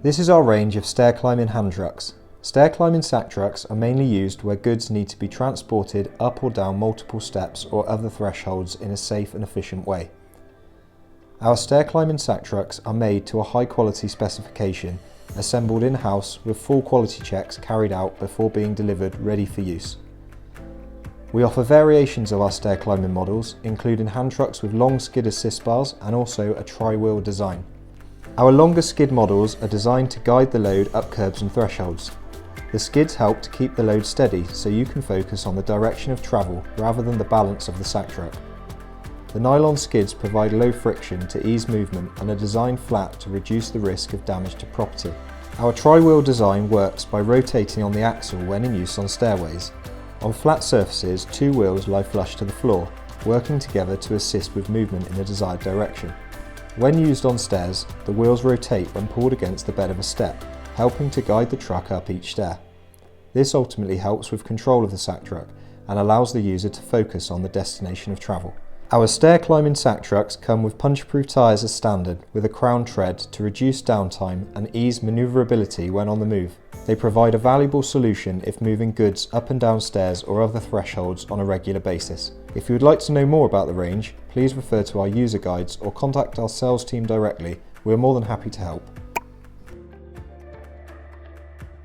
This is our range of stair climbing hand trucks. Stair climbing sack trucks are mainly used where goods need to be transported up or down multiple steps or other thresholds in a safe and efficient way. Our stair climbing sack trucks are made to a high quality specification, assembled in-house with full quality checks carried out before being delivered ready for use. We offer variations of our stair climbing models, including hand trucks with long skid assist bars and also a tri-wheel design. Our longer skid models are designed to guide the load up curbs and thresholds. The skids help to keep the load steady so you can focus on the direction of travel rather than the balance of the sack truck. The nylon skids provide low friction to ease movement and are designed flat to reduce the risk of damage to property. Our tri-wheel design works by rotating on the axle when in use on stairways. On flat surfaces, two wheels lie flush to the floor, working together to assist with movement in the desired direction. When used on stairs, the wheels rotate when pulled against the bed of a step, helping to guide the truck up each stair. This ultimately helps with control of the sack truck and allows the user to focus on the destination of travel. Our stair climbing sack trucks come with punch-proof tyres as standard, with a crown tread to reduce downtime and ease manoeuvrability when on the move. They provide a valuable solution if moving goods up and down stairs or other thresholds on a regular basis. If you would like to know more about the range, please refer to our user guides or contact our sales team directly. We are more than happy to help.